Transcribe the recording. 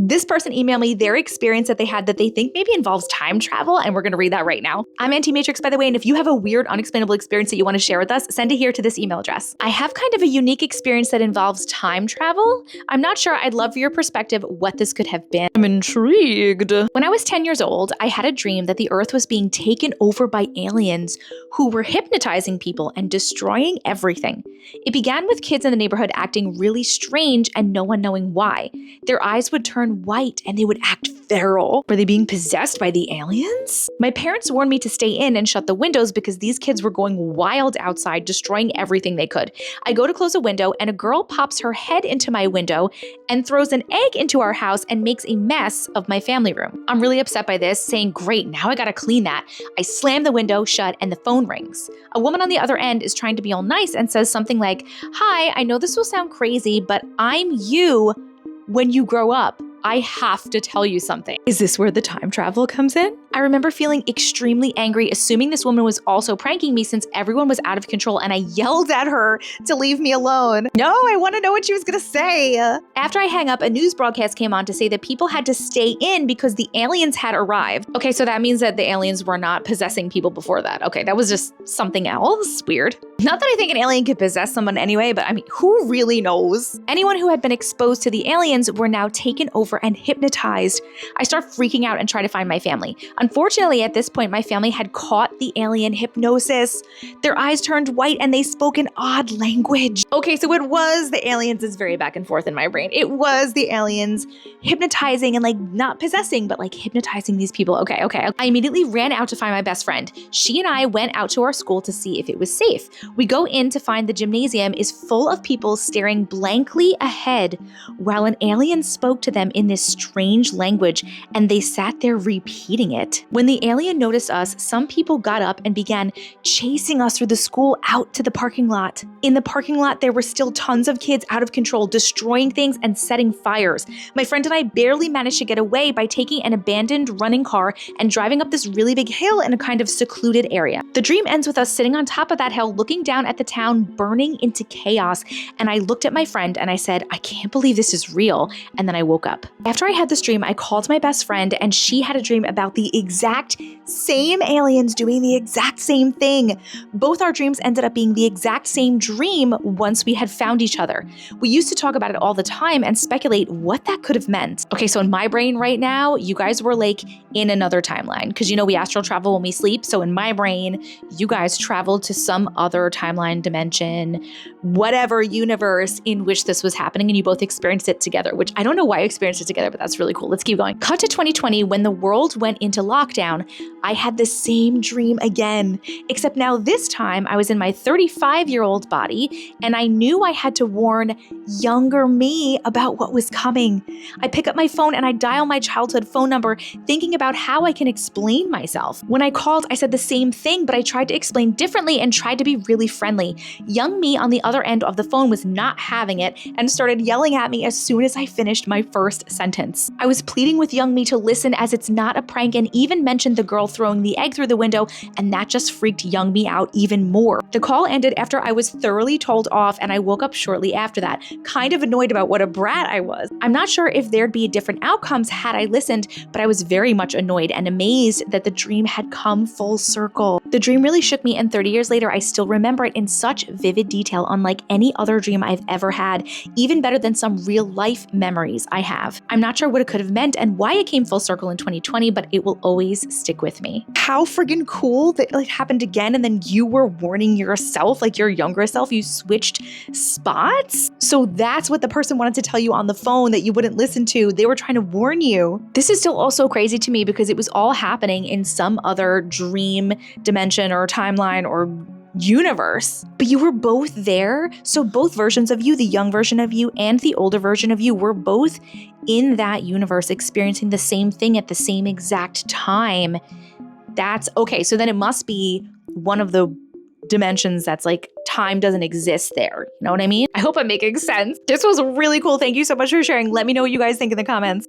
This person emailed me their experience that they had that they think maybe involves time travel, and we're going to read that right now. I'm Auntie Matrix, by the way, and if you have a weird, unexplainable experience that you want to share with us, send it here to this email address. I have kind of a unique experience that involves time travel. I'm not sure. I'd love for your perspective what this could have been. I'm intrigued. When I was 10 years old, I had a dream that the Earth was being taken over by aliens who were hypnotizing people and destroying everything. It began with kids in the neighborhood acting really strange and no one knowing why. Their eyes would turn white and they would act feral. Were they being possessed by the aliens? My parents warned me to stay in and shut the windows because these kids were going wild outside, destroying everything they could. I go to close a window and a girl pops her head into my window and throws an egg into our house and makes a mess of my family room. I'm really upset by this, saying, great, now I gotta clean that. I slam the window shut and the phone rings. A woman on the other end is trying to be all nice and says something like, hi, I know this will sound crazy, but I'm you when you grow up. I have to tell you something. Is this where the time travel comes in? I remember feeling extremely angry, assuming this woman was also pranking me since everyone was out of control, and I yelled at her to leave me alone. No, I want to know what she was gonna say. After I hang up, a news broadcast came on to say that people had to stay in because the aliens had arrived. Okay, so that means that the aliens were not possessing people before that. Okay, that was just something else. Weird. Not that I think an alien could possess someone anyway, but I mean, who really knows? Anyone who had been exposed to the aliens were now taken over and hypnotized. I start freaking out and try to find my family. Unfortunately, at this point, my family had caught the alien hypnosis. Their eyes turned white and they spoke an odd language. Okay, so it was the aliens. Is very back and forth in my brain. It was the aliens hypnotizing and like not possessing, but like hypnotizing these people. Okay. I immediately ran out to find my best friend. She and I went out to our school to see if it was safe. We go in to find the gymnasium is full of people staring blankly ahead while an alien spoke to them in this strange language, and they sat there repeating it. When the alien noticed us, some people got up and began chasing us through the school out to the parking lot. In the parking lot, there were still tons of kids out of control, destroying things and setting fires. My friend and I barely managed to get away by taking an abandoned running car and driving up this really big hill in a kind of secluded area. The dream ends with us sitting on top of that hill, looking down at the town burning into chaos. And I looked at my friend and I said, I can't believe this is real. And then I woke up. After I had this dream, I called my best friend and she had a dream about the exact same aliens doing the exact same thing. Both our dreams ended up being the exact same dream once we had found each other. We used to talk about it all the time and speculate what that could have meant. Okay, so in my brain right now, you guys were like in another timeline because you know we astral travel when we sleep. So in my brain, you guys traveled to some other timeline, dimension, whatever universe in which this was happening, and you both experienced it together, which I don't know why you experienced it together, but that's really cool. Let's keep going. Cut to 2020, when the world went into lockdown, I had the same dream again, except now this time I was in my 35-year-old body and I knew I had to warn younger me about what was coming. I pick up my phone and I dial my childhood phone number, thinking about how I can explain myself. When I called, I said the same thing, but I tried to explain differently and tried to be really friendly. Young me on the other end of the phone was not having it and started yelling at me as soon as I finished my first sentence. I was pleading with young me to listen as it's not a prank and even mentioned the girl throwing the egg through the window, and that just freaked young me out even more. The call ended after I was thoroughly told off and I woke up shortly after that, kind of annoyed about what a brat I was. I'm not sure if there'd be different outcomes had I listened, but I was very much annoyed and amazed that the dream had come full circle. The dream really shook me, and 30 years later, I still remember it in such vivid detail, unlike any other dream I've ever had, even better than some real life memories I have. I'm not sure what it could have meant and why it came full circle in 2020, but it will always stick with me. How friggin' cool that it happened again, and then you were warning yourself, like your younger self, you switched spots? So that's what the person wanted to tell you on the phone that you wouldn't listen to. They were trying to warn you. This is still also crazy to me because it was all happening in some other dream dimension or timeline or universe, but you were both there. So both versions of you, the young version of you and the older version of you, were both in that universe experiencing the same thing at the same exact time. That's okay. So then it must be one of the dimensions that's like time doesn't exist there. You know what I mean? I hope I'm making sense. This was really cool. Thank you so much for sharing. Let me know what you guys think in the comments.